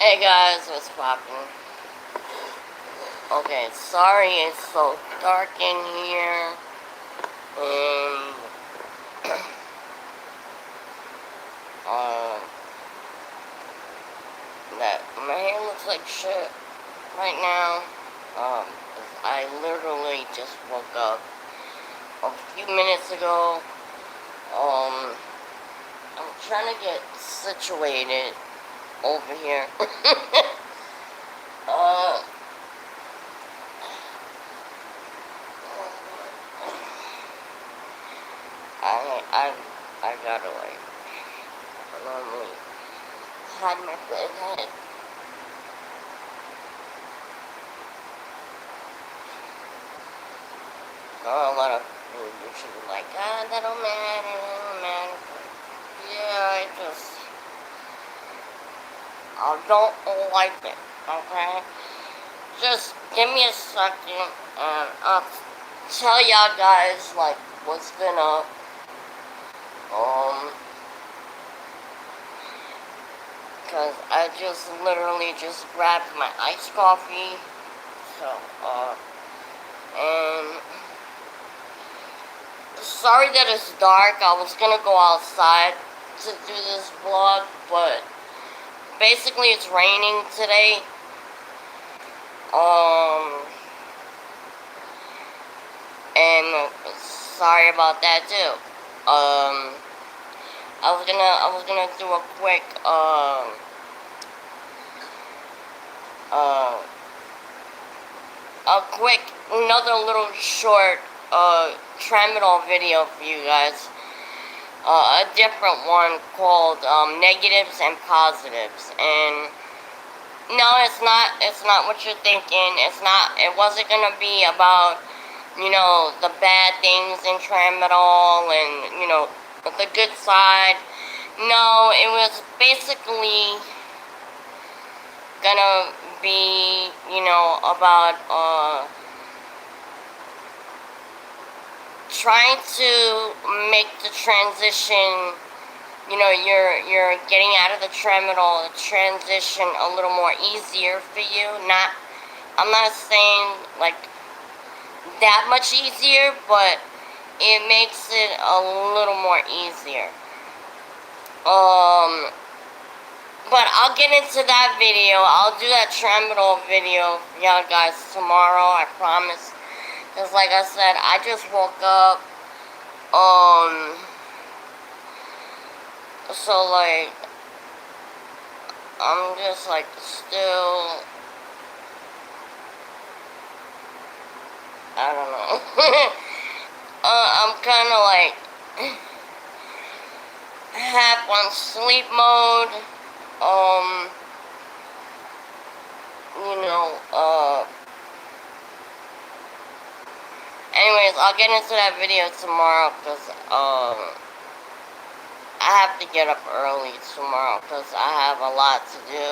Hey guys, what's poppin'? Okay, sorry it's so dark in here. And uh that my hair looks like shit right now. I literally just woke up a few minutes ago. I'm trying to get situated over here. uh I I gotta like normally hide my head. A lot of people usually like, that don't matter, that don't matter. But yeah, I don't like it, okay? Just give me a second and I'll tell y'all guys, like, what's been up. Cause I just literally just grabbed my iced coffee. So, and sorry that it's dark. I was gonna go outside to do this vlog, but basically it's raining today. And sorry about that too. I was gonna do a quick, another little short, Tramadol video for you guys. A different one called, Negatives and Positives. And no, it's not what you're thinking. It wasn't gonna be about, the bad things in Tramadol and, the good side. No, it was basically gonna be, about, trying to make the transition, you're getting out of the Tramadol, the transition a little more easier for you. I'm not saying, like, that much easier, but it makes it a little more easier. But I'll get into that video. I'll do that Tramadol video for y'all guys tomorrow, I promise. Because like I said, I just woke up. So like, I'm just like still, I don't know. I'm kind of like half on sleep mode. Anyways, I'll get into that video tomorrow because, I have to get up early tomorrow because I have a lot to do.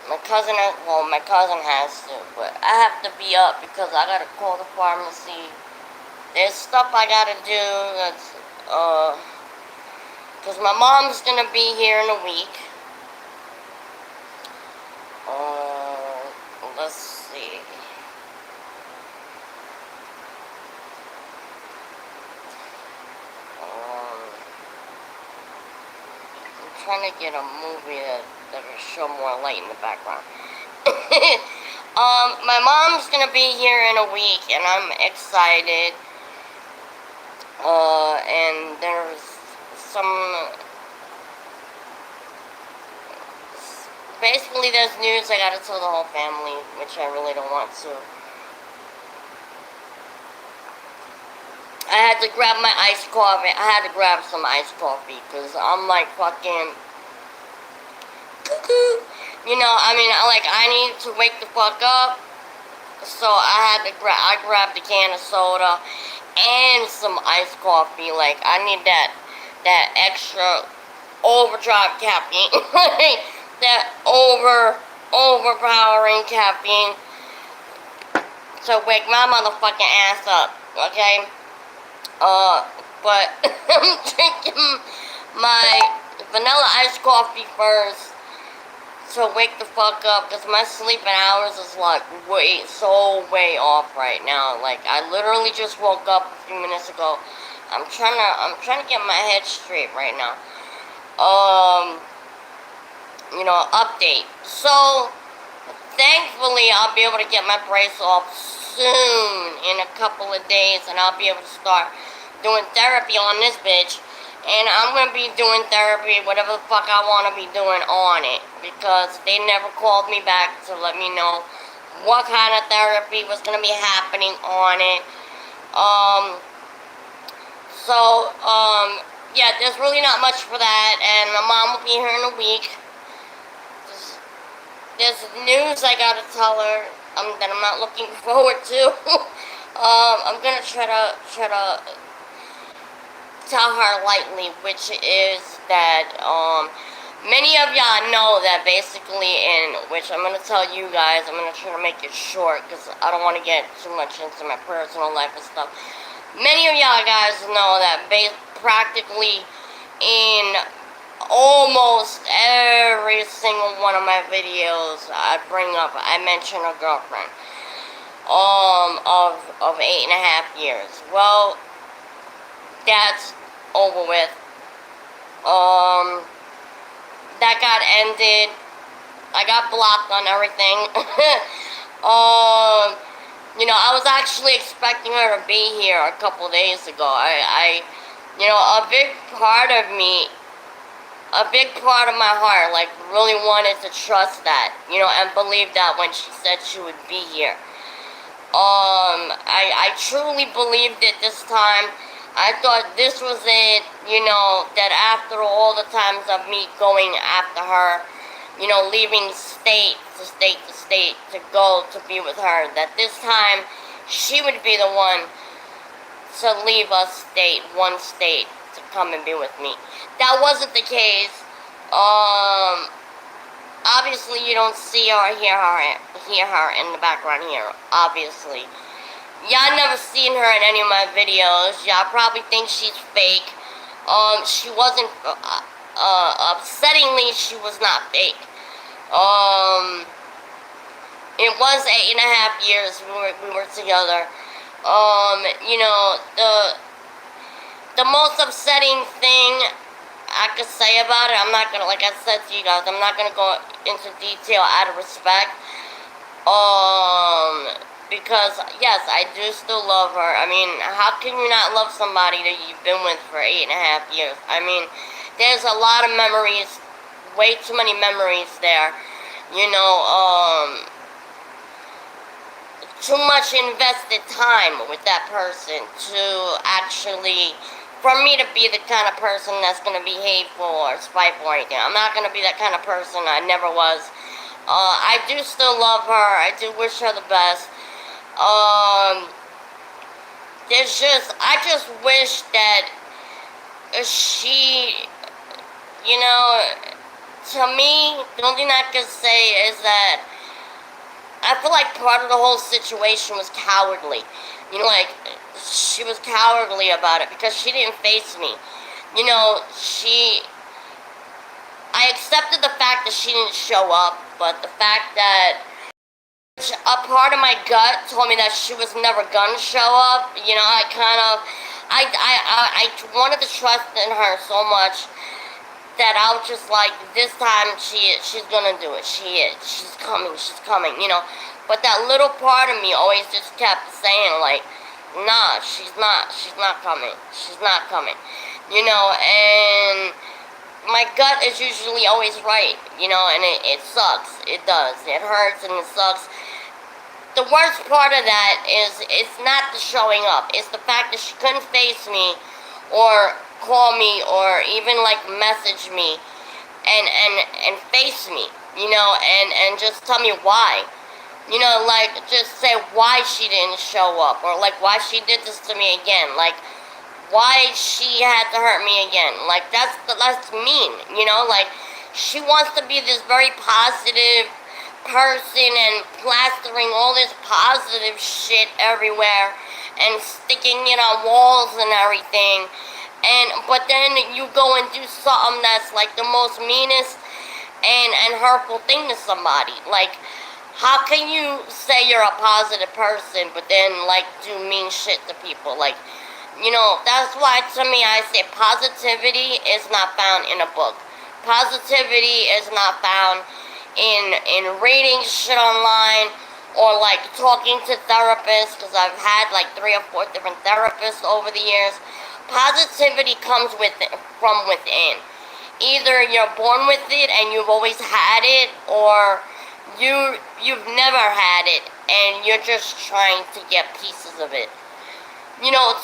My cousin has to, but I have to be up because I gotta call the pharmacy. There's stuff I gotta do that's, because my mom's gonna be here in a week. Let's see. I'm trying to get a movie that'll show more light in the background. My mom's gonna be here in a week, and I'm excited. And there's basically there's news I gotta tell the whole family, which I really don't want to. I had to grab my iced coffee. I had to grab some iced coffee, because I'm like fucking cuckoo. I need to wake the fuck up. So I grabbed a can of soda and some iced coffee. Like, I need that extra overdrive caffeine. That overpowering caffeine to wake my motherfucking ass up, okay? But I'm drinking my vanilla iced coffee first. to wake the fuck up, because my sleeping hours is like way off right now. Like, I literally just woke up a few minutes ago. I'm trying to get my head straight right now. Update. So, thankfully, I'll be able to get my brace off soon, in a couple of days, and I'll be able to start doing therapy on this bitch. And I'm going to be doing therapy, whatever the fuck I want to be doing on it, because they never called me back to let me know what kind of therapy was going to be happening on it. Yeah, there's really not much for that, and my mom will be here in a week. There's news I gotta tell her that I'm not looking forward to. I'm gonna try to tell her lightly, which is that many of y'all know that basically, in which I'm gonna tell you guys. I'm gonna try to make it short because I don't want to get too much into my personal life and stuff. Many of y'all guys know that practically in almost every single one of my videos I mention a girlfriend of 8.5 years. Well, that's over with. That got ended. I got blocked on everything. I was actually expecting her to be here a couple days ago. A big part of me, a big part of my heart, like, really wanted to trust that, and believe that when she said she would be here. I truly believed it this time. I thought this was it, that after all the times of me going after her, leaving state to state to state to go to be with her, that this time she would be the one to leave one state, to come and be with me. That wasn't the case. Obviously you don't see or hear her in the background here, obviously. Y'all never seen her in any of my videos. Y'all probably think she's fake. She wasn't, upsettingly, she was not fake. It was 8.5 years we were together. The most upsetting thing I could say about it, I'm not gonna, like I said to you guys, I'm not gonna go into detail out of respect. Because, yes, I do still love her. I mean, how can you not love somebody that you've been with for 8.5 years? I mean, there's a lot of memories, way too many memories there. Too much invested time with that person to actually, for me to be the kind of person that's going to be hateful or spiteful or anything. I'm not going to be that kind of person. I never was. I do still love her. I do wish her the best. I just wish that she, to me, the only thing I can say is that I feel like part of the whole situation was cowardly. She was cowardly about it because she didn't face me. I accepted the fact that she didn't show up, but the fact that a part of my gut told me that she was never gonna show up. I wanted to trust in her so much that I was just like, this time she's gonna do it. She's coming. But that little part of me always just kept saying, like, nah, she's not coming. She's not coming. And my gut is usually always right, and it sucks. It does. It hurts and it sucks. The worst part of that is, it's not the showing up. It's the fact that she couldn't face me or call me or even, like, message me and face me, and just tell me why. Like, just say why she didn't show up, or, like, why she did this to me again. Like, why she had to hurt me again. Like, that's mean, like, she wants to be this very positive person and plastering all this positive shit everywhere and sticking it on walls and everything, but then you go and do something that's like the most meanest and hurtful thing to somebody. Like, how can you say you're a positive person, but then, like, do mean shit to people? Like, that's why, to me, I say positivity is not found in a book. Positivity is not found in reading shit online, or, like, talking to therapists, because I've had, like, 3 or 4 different therapists over the years. Positivity comes from within. Either you're born with it and you've always had it, or you've never had it and you're just trying to get pieces of it.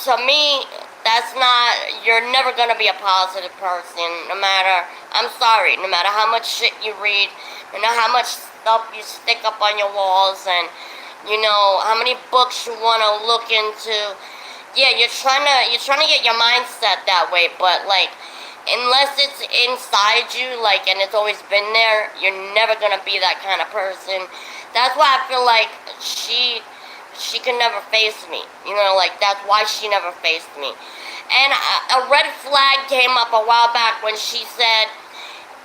To me, that's not, you're never gonna be a positive person, I'm sorry, no matter how much shit you read, no matter how much stuff you stick up on your walls, and, how many books you wanna look into. Yeah, you're trying to get your mindset that way, but, like, unless it's inside you, like, and it's always been there, you're never gonna be that kind of person. That's why I feel like she could never face me. Like, that's why she never faced me. And a red flag came up a while back when she said,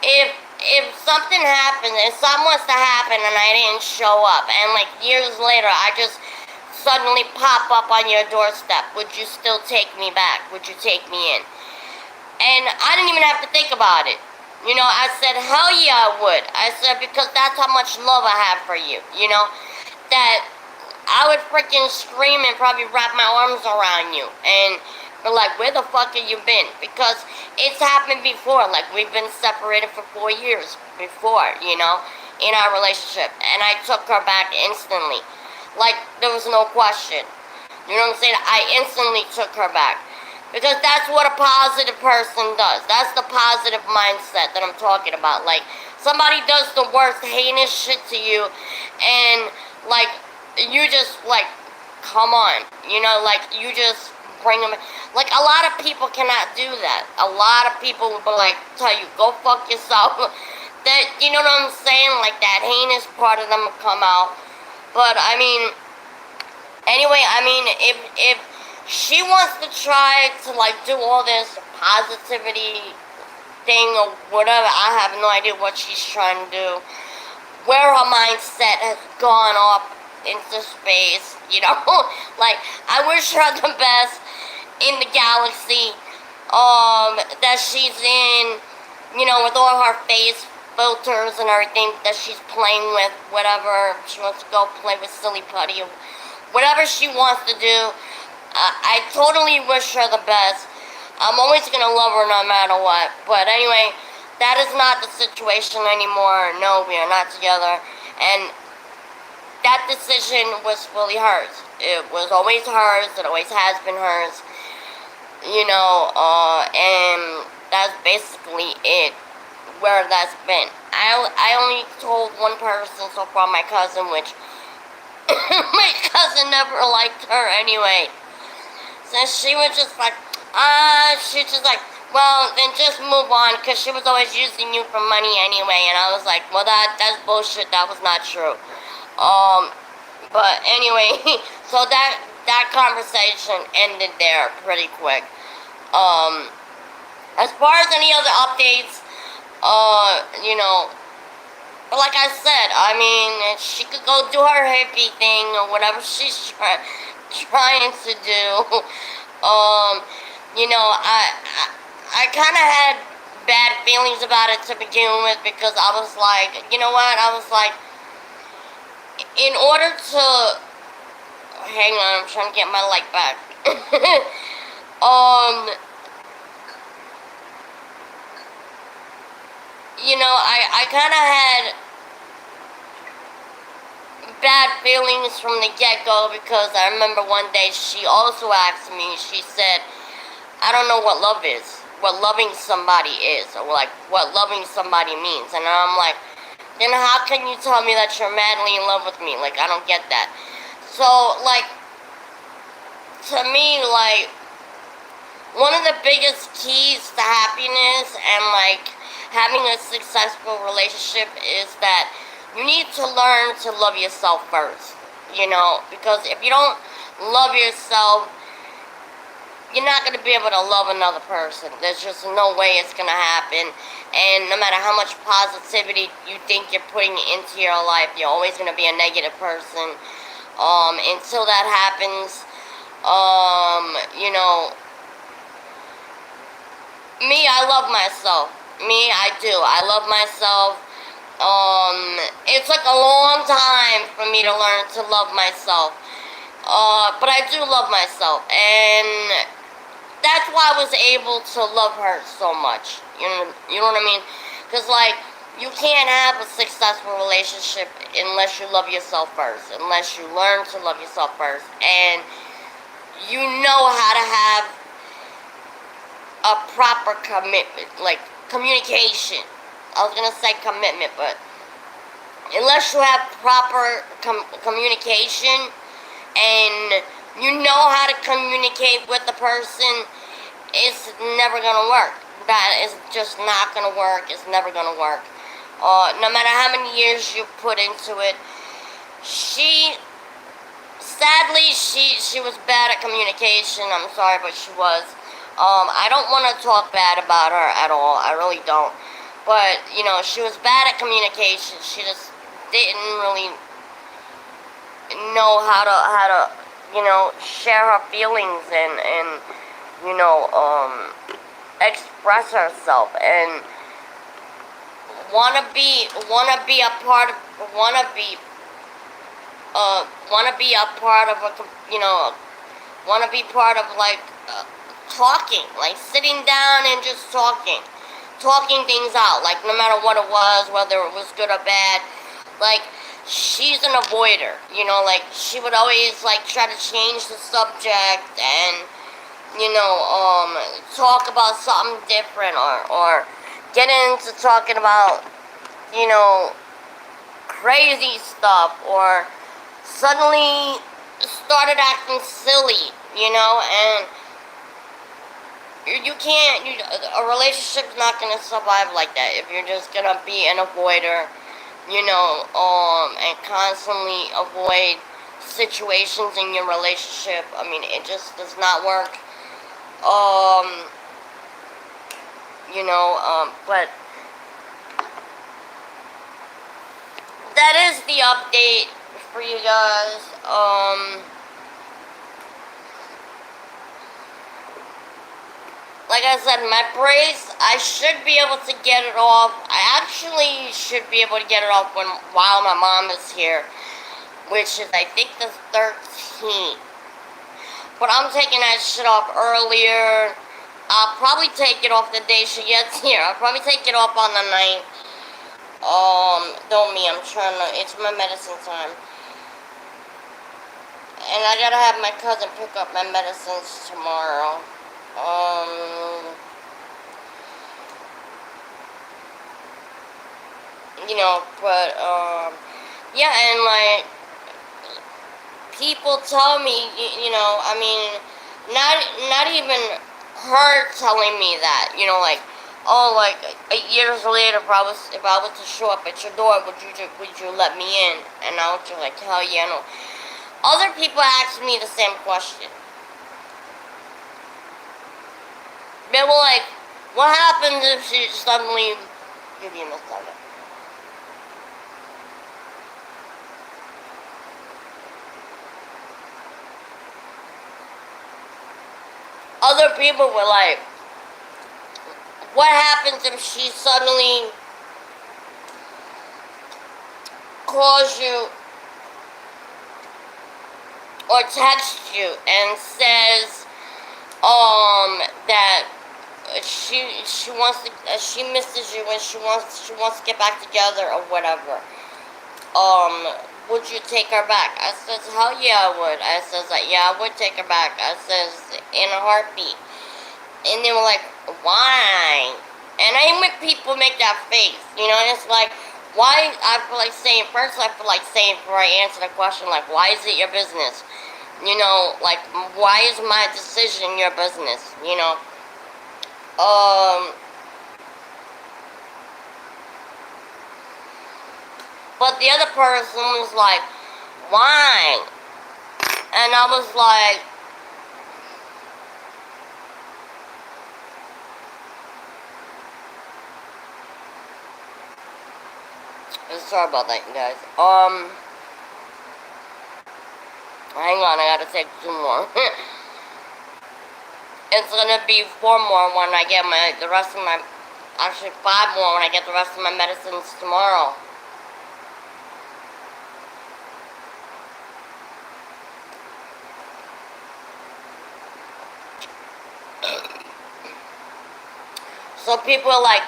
if something happens, if something was to happen and I didn't show up, and, like, years later I just suddenly pop up on your doorstep, would you still take me back? Would you take me in? And I didn't even have to think about it. I said, hell yeah, I would. I said, because that's how much love I have for you, that I would freaking scream and probably wrap my arms around you and be like, where the fuck have you been? Because it's happened before. Like, we've been separated for 4 years before, in our relationship. And I took her back instantly. Like, there was no question. You know what I'm saying? I instantly took her back. Because that's what a positive person does. That's the positive mindset that I'm talking about. Like, somebody does the worst heinous shit to you, and, like, you just, like, come on. Like, you just bring them. Like, a lot of people cannot do that. A lot of people will be like, tell you, go fuck yourself. That, you know what I'm saying? Like, that heinous part of them will come out. But, I mean, anyway, if she wants to try to, like, do all this positivity thing or whatever, I have no idea what she's trying to do. Where her mindset has gone off into space, Like, I wish her the best in the galaxy that she's in, with all her face filters and everything that she's playing with, whatever. She wants to go play with Silly Putty or whatever she wants to do. I totally wish her the best. I'm always going to love her no matter what. But anyway, that is not the situation anymore. No, we are not together. And that decision was fully hers. It was always hers. It always has been hers. And that's basically it, where that's been. I only told one person so far, my cousin, which my cousin never liked her anyway. So she was just like, well, then just move on, because she was always using you for money anyway. And I was like, well, that's bullshit. That was not true. But anyway, so that conversation ended there pretty quick. As far as any other updates, like I said, she could go do her hippie thing or whatever she's trying to do. I kind of had bad feelings about it to begin with, because I was like, you know what? I was like, in order to, hang on, I'm trying to get my light back. I kind of had bad feelings from the get-go, because I remember one day she also asked me, she said, I don't know what love is, what loving somebody is, or, like, what loving somebody means. And I'm like, then how can you tell me that you're madly in love with me? Like, I don't get that. So, like, to me, like, one of the biggest keys to happiness and, like, having a successful relationship is that you need to learn to love yourself first, because if you don't love yourself, you're not going to be able to love another person. There's just no way it's going to happen. And no matter how much positivity you think you're putting into your life, you're always going to be a negative person. Until that happens, you know, me, I love myself. Me, I do. I love myself. It took a long time for me to learn to love myself. But I do love myself. And that's why I was able to love her so much. You know what I mean? Because, like, you can't have a successful relationship unless you love yourself first. Unless you learn to love yourself first. And you know how to have a proper commitment, like communication. I was gonna say commitment, but unless you have proper communication and you know how to communicate with the person, it's never gonna work. That is just not gonna work. It's never gonna work. No matter how many years you put into it, sadly, she was bad at communication. I'm sorry, but she was. I don't want to talk bad about her at all. I really don't. But, you know, she was bad at communication. She just didn't really know how to, you know, share her feelings and you know, express herself and wanna be a part of, wanna be a part of a, you know, wanna be part of, like, talking, like sitting down and just talking things out, like no matter what it was, whether it was good or bad. Like, she's an avoider, you know, like she would always like try to change the subject and, you know, talk about something different or get into talking about, you know, crazy stuff, or suddenly started acting silly, you know. And you can't, a relationship's not gonna survive like that if you're just gonna be an avoider, you know, and constantly avoid situations in your relationship. I mean, it just does not work. You know, but that is the update for you guys. Like I said, my brace, I should be able to get it off. I actually should be able to get it off while my mom is here, which is, I think, the 13th. But I'm taking that shit off earlier. I'll probably take it off the day she gets here. I'll probably take it off on the 9th. Don't me, I'm trying to, it's my medicine time. And I gotta have my cousin pick up my medicines tomorrow. You know, but, yeah, and, like, people tell me, you know, I mean, not even her telling me that, you know, like, oh, like, years later, if I was to show up at your door, would you let me in? And I was just like, hell yeah, no. Other people ask me the same question. They were like, what happens if she suddenly, give you a second. Other people were like, what happens if she suddenly calls you or texts you and says, that she wants to, she misses you and she wants to get back together or whatever. Would you take her back? I says, hell yeah, I would. I says, like, yeah, I would take her back. I says, in a heartbeat. And they were like, why? And I hate when people make that face, you know, and it's like, why, I feel like saying, first I feel like saying, before I answer the question, like, why is it your business? You know, like, why is my decision your business, you know? But the other person was like, why? And I was like, sorry about that, you guys. Hang on, I gotta take 2 more. It's gonna be 4 more when I get the rest of my, actually 5 more when I get the rest of my medicines tomorrow. So people are like,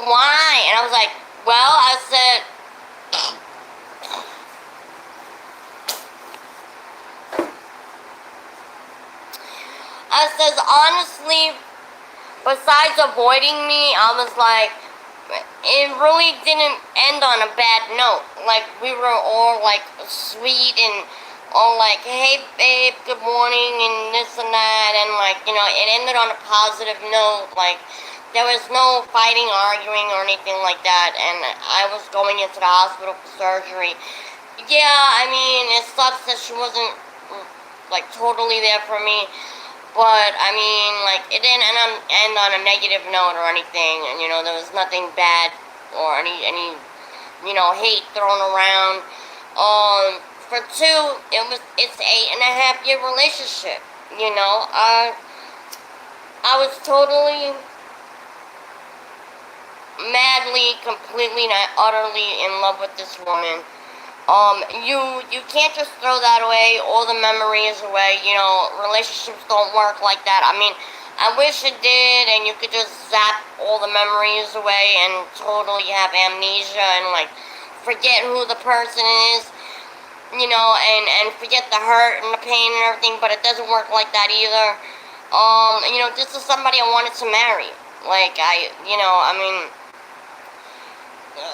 why? And I was like, well, I said, honestly, besides avoiding me, I was like, it really didn't end on a bad note. Like, we were all, like, sweet and all like, hey, babe, good morning, and this and that, and, like, you know, it ended on a positive note. Like, there was no fighting, arguing, or anything like that, and I was going into the hospital for surgery. Yeah, I mean, it sucks that she wasn't, like, totally there for me. But, I mean, like, it didn't end on a negative note or anything. And, you know, there was nothing bad or any you know, hate thrown around. For 2, it's 8.5-year relationship, you know. I was totally, madly, completely, and utterly in love with this woman. You can't just throw that away, all the memories away, you know, relationships don't work like that. I mean, I wish it did, and you could just zap all the memories away and totally have amnesia and, like, forget who the person is, you know, and forget the hurt and the pain and everything, but it doesn't work like that either. You know, this is somebody I wanted to marry. Like, I mean,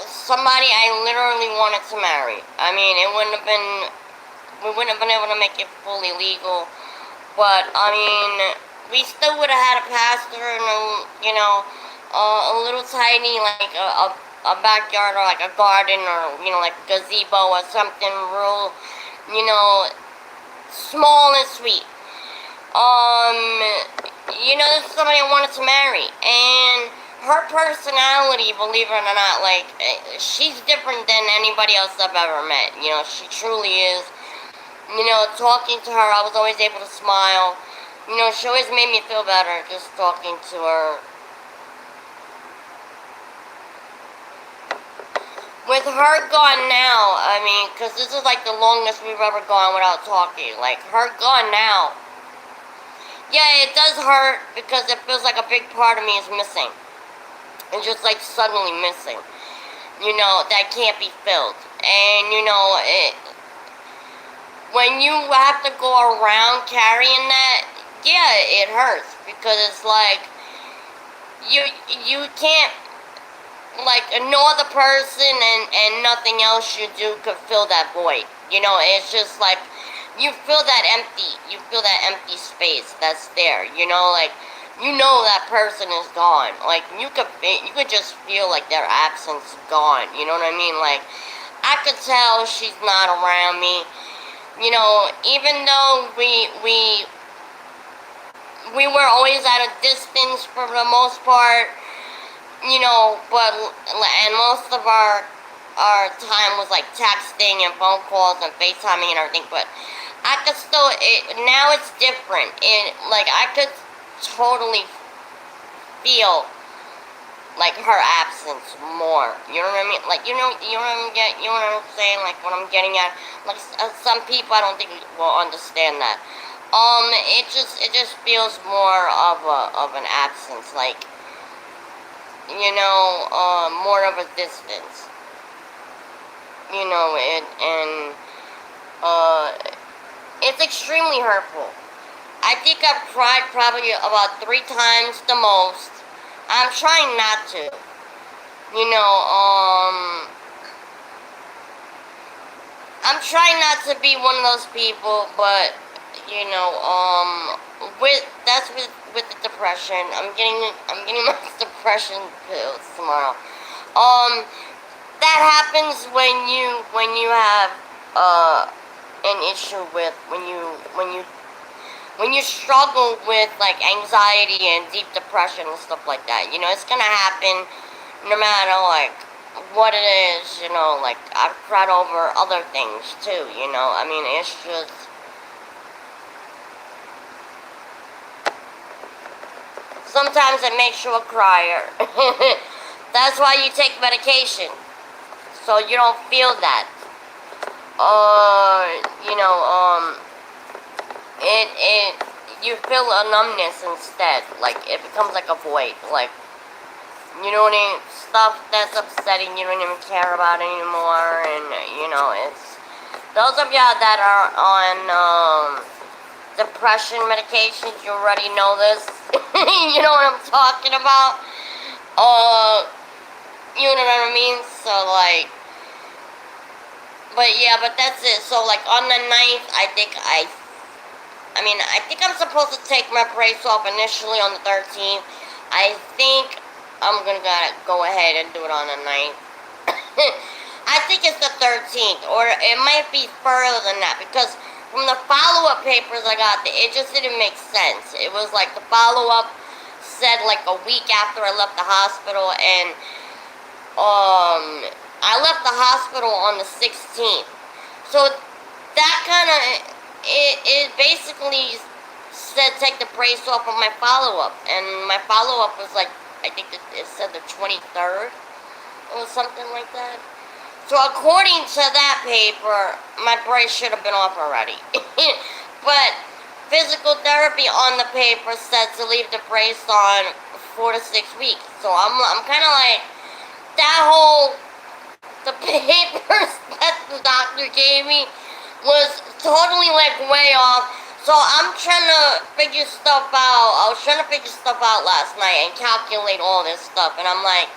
somebody I literally wanted to marry. I mean, we wouldn't have been able to make it fully legal, but, I mean, we still would have had a pastor and, you know, a little tiny, like, a backyard or, like, a garden or, you know, like, gazebo or something real, you know, small and sweet. You know, this is somebody I wanted to marry, and her personality, believe it or not, like, she's different than anybody else I've ever met. You know, she truly is. You know, talking to her, I was always able to smile. You know, she always made me feel better just talking to her. With her gone now, I mean, because this is like the longest we've ever gone without talking. Like, her gone now. Yeah, it does hurt because it feels like a big part of me is missing. And just like suddenly missing. You know, that can't be filled. And, you know, when you have to go around carrying that, yeah, it hurts. Because it's like, you can't, like, no other person and nothing else you do could fill that void. You know, it's just like, you feel that empty space that's there, you know, like, you know that person is gone. Like, you could just feel like their absence gone, you know what I mean? Like, I could tell she's not around me, you know, even though we were always at a distance for the most part, you know, and most of our time was like texting and phone calls and FaceTiming and everything, but I could still, now it's different. Like, I could totally feel, like, her absence more. You know what I mean? Like, you know what I'm saying? Like, what I'm getting at? Like, some people I don't think will understand that. It just feels more of an absence, like, you know, more of a distance. You know, it's extremely hurtful. I think I've cried probably about 3 times the most. I'm trying not to. You know, I'm trying not to be one of those people, but, you know, with the depression. I'm getting my depression pills tomorrow. That happens when you have an issue with when you struggle with, like, anxiety and deep depression and stuff like that. You know, it's gonna happen no matter, like, what it is, you know, like, I've cried over other things, too, you know, I mean, it's just, sometimes it makes you a crier. That's why you take medication, so you don't feel that. You know, you feel a numbness instead, like, it becomes like a void, like, you know what I mean, stuff that's upsetting you don't even care about anymore, and, you know, it's, those of y'all that are on, depression medications, you already know this, you know what I'm talking about, you know what I mean, so, like, but yeah, but that's it, so, like, on the 9th, I think I'm supposed to take my brace off initially on the 13th, I think I'm gonna go ahead and do it on the 9th. I think it's the 13th, or it might be further than that, because from the follow-up papers I got, it just didn't make sense. It was like the follow-up said like a week after I left the hospital, and I left the hospital on the 16th. So that kind of, it basically said take the brace off of my follow-up, and my follow-up was like, I think it said the 23rd, or something like that. So according to that paper, my brace should have been off already. But physical therapy on the paper said to leave the brace on 4 to 6 weeks. So I'm kind of like, the papers that the doctor gave me was totally like way off. So I'm trying to figure stuff out. I was trying to figure stuff out last night and calculate all this stuff. And I'm like,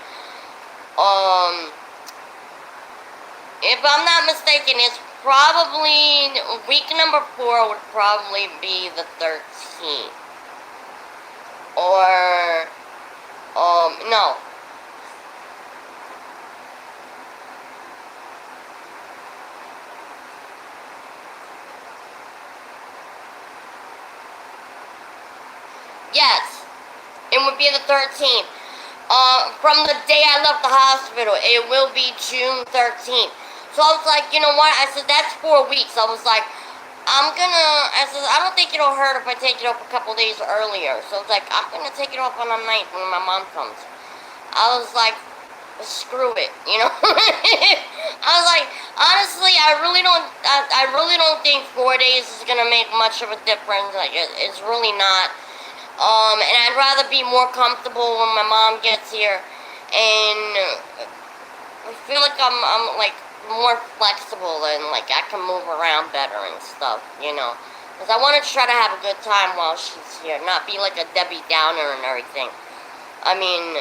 if I'm not mistaken, it's probably, week number 4 would probably be the 13th. Or, no. Yes, it would be the 13th. From the day I left the hospital, it will be June 13th. So I was like, you know what? I said, that's 4 weeks. I was like, I said, I don't think it'll hurt if I take it off a couple days earlier. So I was like, I'm gonna take it off on the 9th when my mom comes. I was like, screw it, you know? I was like, honestly, I really don't think 4 days is gonna make much of a difference. Like, it's really not. And I'd rather be more comfortable when my mom gets here, and I feel like I'm like more flexible, and like I can move around better and stuff, you know, because I want to try to have a good time while she's here, not be like a Debbie Downer and everything. I mean,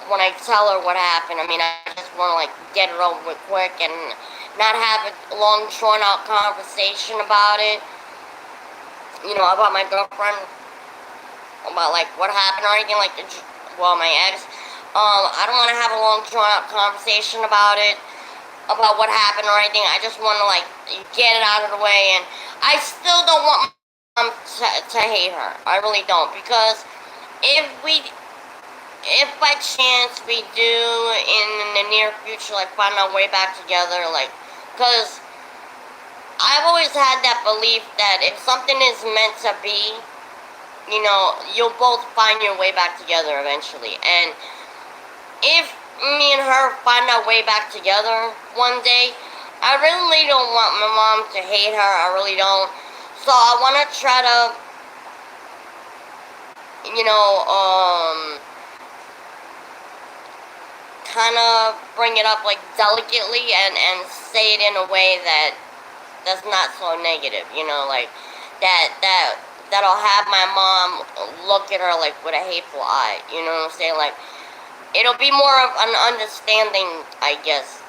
when I tell her what happened, I mean, I just want to like get it over with quick and not have a long drawn out conversation about it, you know, about my girlfriend, about like what happened or anything, like my ex. I don't want to have a long drawn out conversation about it, about what happened or anything. I just want to like get it out of the way, and I still don't want my mom to hate her. I really don't, because if by chance we do in the near future like find our way back together, like, because I've always had that belief that if something is meant to be, you know, you'll both find your way back together eventually. And if me and her find our way back together one day, I really don't want my mom to hate her. I really don't. So I want to try to, you know, kind of bring it up like delicately, and say it in a way that's not so negative, you know, like that'll have my mom look at her like with a hateful eye, you know what I'm saying? Like, it'll be more of an understanding, I guess,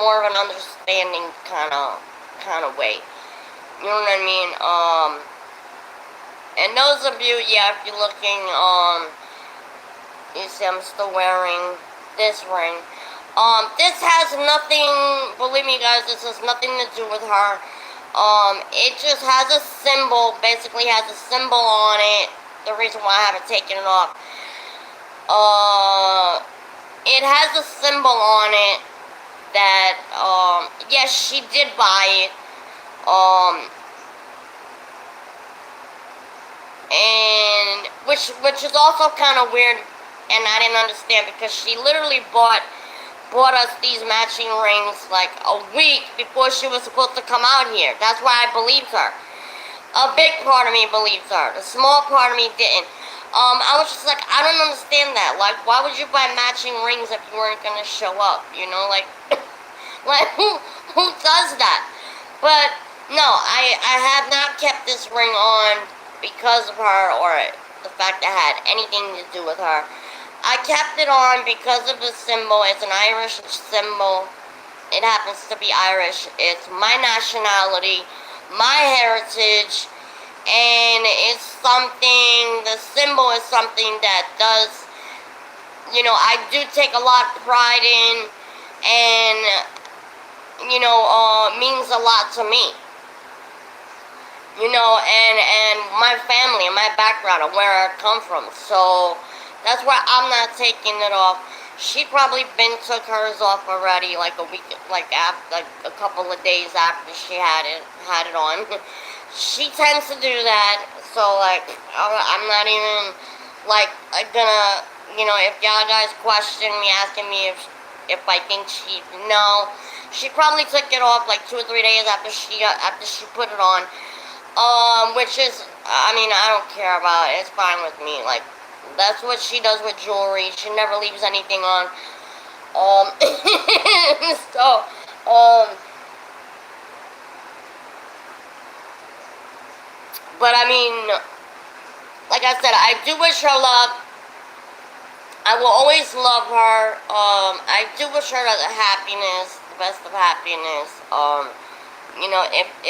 more of an understanding kind of way, you know what I mean? And those of you, yeah, if you're looking, you see I'm still wearing this ring. This has nothing, believe me guys, this has nothing to do with her. It just has a symbol, basically has a symbol on it, the reason why I haven't taken it off. it has a symbol on it that, yes, she did buy it. And which is also kind of weird, and I didn't understand because she literally bought us these matching rings like a week before she was supposed to come out here. That's why I believed her. A big part of me believes her. The small part of me didn't. I was just like, I don't understand that. Like, why would you buy matching rings if you weren't gonna show up? You know, like, like who does that? But no, I have not kept this ring on because of her or the fact that I had anything to do with her. I kept it on because of the symbol. It's an Irish symbol. It happens to be Irish. It's my nationality, my heritage, and it's something, the symbol is something that does, I do take a lot of pride in, and, means a lot to me. And my family and my background and where I come from. So that's why I'm not taking it off. She probably took hers off already, like a week, like a couple of days after she had it on. She tends to do that. So like, I'm not even like gonna, if y'all guys question me, asking me if I think no, she probably took it off like 2 or 3 days after she put it on. Which is, I mean, I don't care about it. It's fine with me. Like, that's what she does with jewelry. She never leaves anything on. So, but I mean, like I said, I do wish her luck. I will always love her. I do wish her the happiness, the best of happiness.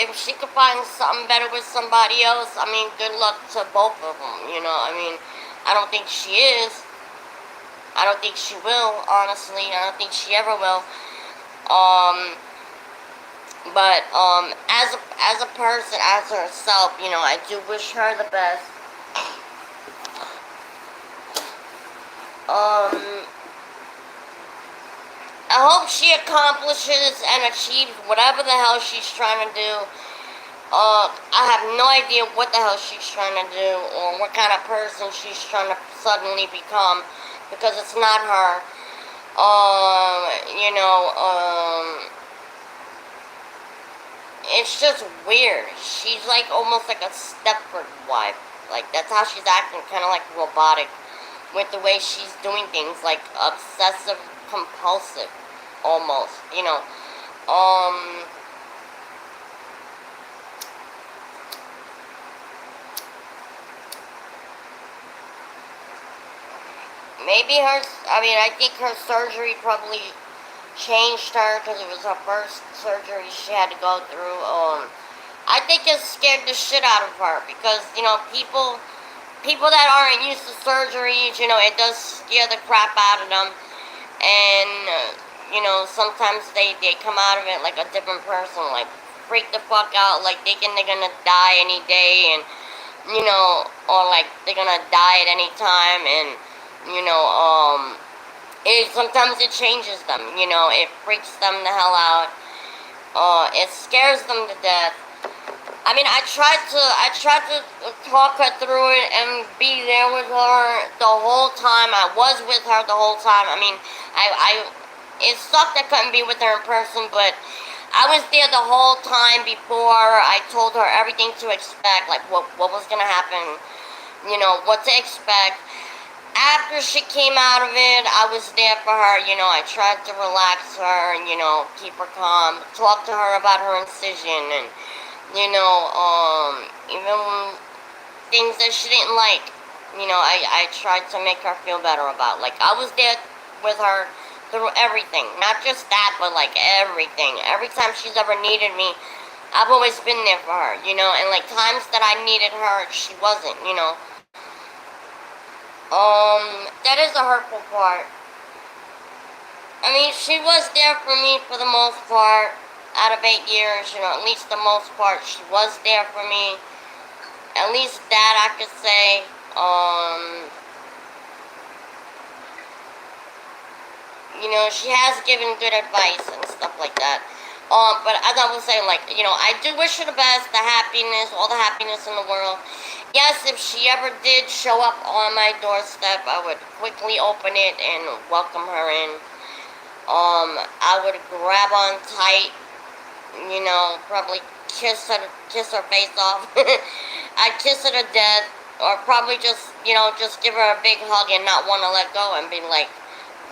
If she could find something better with somebody else, I mean, good luck to both of them, I mean, I don't think she is. I don't think she will, honestly. I don't think she ever will. But, as a person, as herself, I do wish her the best. I hope she accomplishes and achieves whatever the hell she's trying to do. I have no idea what the hell she's trying to do or what kind of person she's trying to suddenly become, because it's not her. It's just weird. She's like almost like a Stepford wife. Like, that's how she's acting, kind of like robotic with the way she's doing things, like obsessive compulsive almost, maybe I think her surgery probably changed her because it was her first surgery she had to go through. I think it scared the shit out of her because, people that aren't used to surgeries, it does scare the crap out of them. And, sometimes they come out of it like a different person, like freak the fuck out, like thinking they're gonna die any day, and, or like they're gonna die at any time, and, sometimes it changes them, it freaks them the hell out, it scares them to death. I mean, I tried to talk her through it and be there with her the whole time. I was with her the whole time. I mean, it sucked I couldn't be with her in person, but I was there the whole time before I told her everything to expect, like what was gonna happen, what to expect. After she came out of it, I was there for her, I tried to relax her and, keep her calm, talk to her about her incision and, even things that she didn't like, I tried to make her feel better about. Like, I was there with her through everything. Not just that, but like everything. Every time she's ever needed me, I've always been there for her, and like times that I needed her, she wasn't, that is the hurtful part. I mean, she was there for me for the most part. Out of 8 years, at least the most part, she was there for me. At least that I could say. You know, she has given good advice and stuff like that. But as I was saying, like, you know, I do wish her the best, the happiness, all the happiness in the world. Yes, if she ever did show up on my doorstep, I would quickly open it and welcome her in. I would grab on tight, you know, probably kiss her face off. I'd kiss her to death, or probably just, you know, just give her a big hug and not want to let go and be like,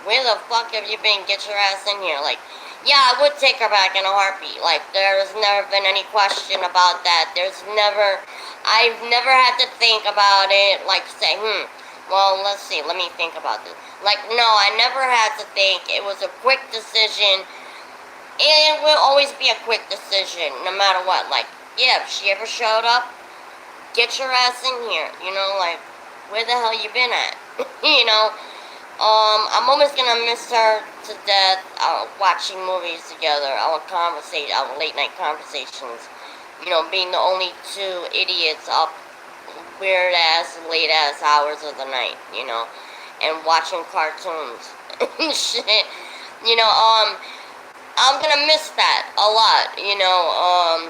where the fuck have you been? Get your ass in here. Like, yeah, I would take her back in a heartbeat. Like, there's never been any question about that. I've never had to think about it, like, say, well, let's see, let me think about this. Like, no, I never had to think. It was a quick decision. It will always be a quick decision, no matter what. Like, yeah, if she ever showed up, get your ass in here. You know, like, where the hell you been at? You know, I'm always gonna miss her to death. Watching movies together, our late night conversations. You know, being the only two idiots up weird ass, late ass hours of the night. You know, and watching cartoons and shit. You know, I'm gonna miss that a lot. You know,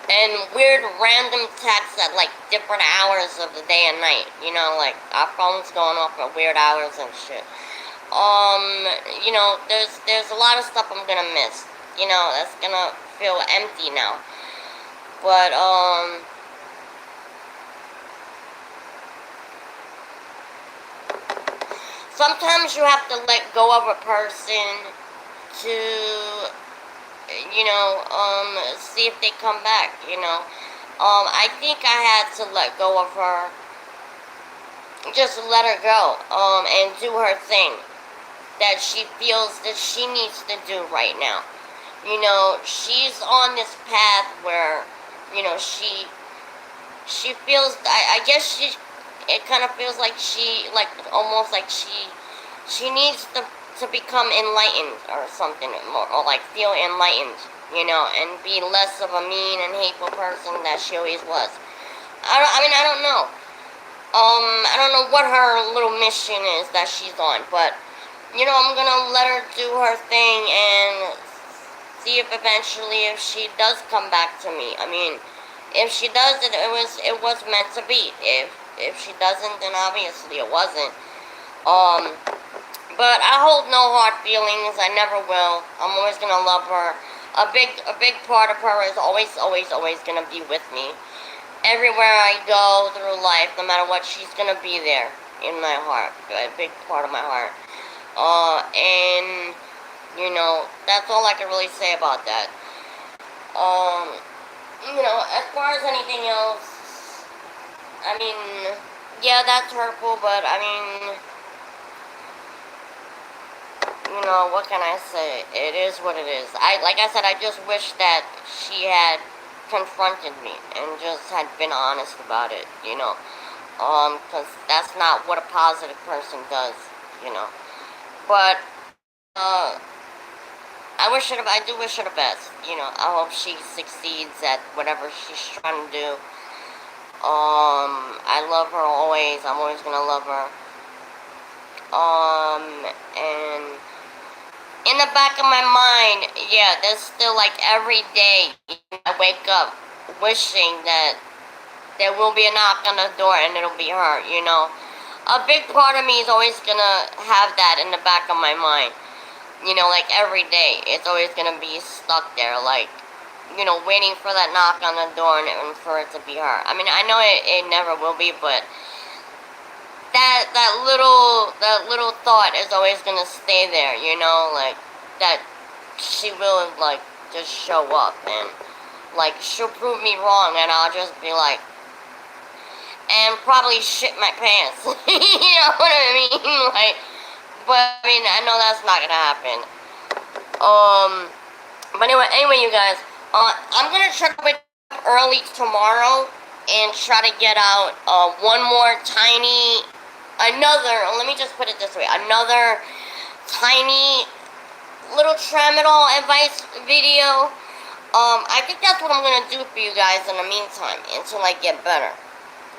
and weird random texts at like different hours of the day and night. You know, like our phones going off at weird hours and shit. You know, there's a lot of stuff I'm gonna miss. You know, that's gonna feel empty now. But sometimes you have to let go of a person to, you know, see if they come back, you know. I think I had to let go of her, just let her go, and do her thing that she feels that she needs to do right now. You know, she's on this path where, you know, she feels, I guess it kind of feels like almost like she needs to become enlightened or something, or like feel enlightened, you know, and be less of a mean and hateful person that she always was. I don't know. I don't know what her little mission is that she's on, but, you know, I'm gonna let her do her thing and see if eventually if she does come back to me. I mean, if she does, it was meant to be. If she doesn't, then obviously it wasn't. But I hold no hard feelings. I never will. I'm always gonna love her. A big part of her is always gonna be with me. Everywhere I go through life, no matter what, she's gonna be there in my heart. A big part of my heart. And you know, that's all I can really say about that. You know, as far as anything else, I mean, yeah, that's hurtful, but I mean, you know, what can I say? It is what it is. Like I said, I just wish that she had confronted me and just had been honest about it, you know. Because that's not what a positive person does, you know. But, I do wish her the best, you know. I hope she succeeds at whatever she's trying to do. I love her always. I'm always gonna love her. And in the back of my mind, yeah, there's still like every day I wake up wishing that there will be a knock on the door and it'll be her, you know. A big part of me is always gonna have that in the back of my mind. You know, like every day, it's always gonna be stuck there, like, you know, waiting for that knock on the door and for it to be her. I mean, I know it never will be, but that little thought is always gonna stay there, you know, like, that she will, like, just show up and, like, she'll prove me wrong and I'll just be like, and probably shit my pants. You know what I mean? Like, but I mean, I know that's not gonna happen. But anyway, you guys, I'm gonna try to wake up early tomorrow and try to get out one more let me just put it this way, another tiny little tramadol advice video. I think that's what I'm gonna do for you guys in the meantime until I get better.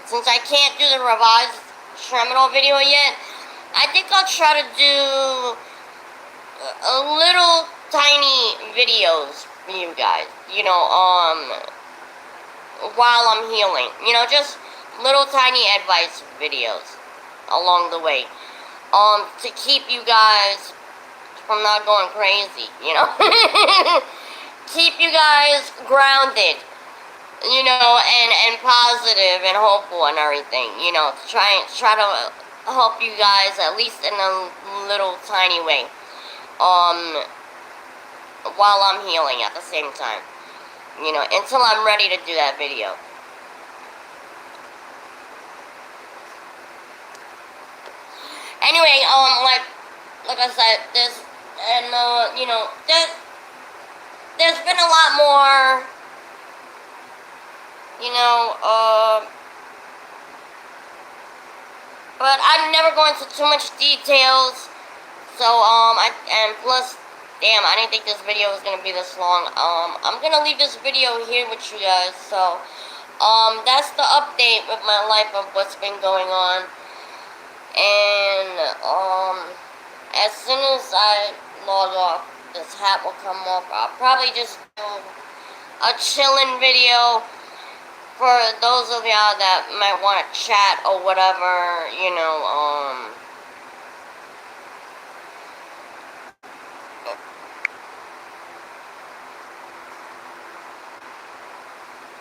Since I can't do the revised tramadol video yet, I think I'll try to do little tiny videos for you guys. While I'm healing. Just little tiny advice videos along the way. To keep you guys from not going crazy, Keep you guys grounded, and positive and hopeful and everything, to try to help you guys at least in a little tiny way. While I'm healing at the same time. Until I'm ready to do that video. Anyway, like I said, there's been a lot more, but I'm never going into too much details. So, and plus, damn, I didn't think this video was gonna be this long. I'm gonna leave this video here with you guys. So, that's the update with my life of what's been going on. And, as soon as I log off, this hat will come off. I'll probably just do a chilling video for those of y'all that might want to chat or whatever,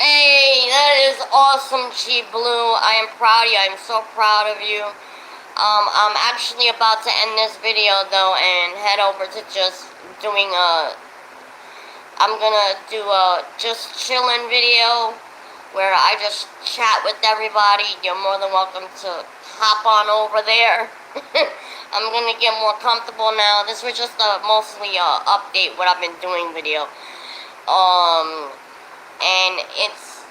Hey, that is awesome, G Blue. I am proud of you. I'm so proud of you. I'm actually about to end this video though and head over to just doing I'm gonna do a just chilling video where I just chat with everybody. You're more than welcome to hop on over there. I'm gonna get more comfortable now. This was just mostly a update what I've been doing video. And it's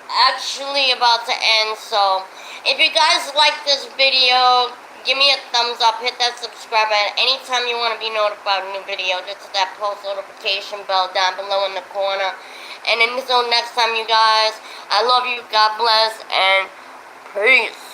actually about to end, so if you guys like this video, give me a thumbs up, hit that subscribe button. Anytime you want to be notified of a new video, just hit that post notification bell down below in the corner. And until next time, you guys, I love you, God bless, and peace.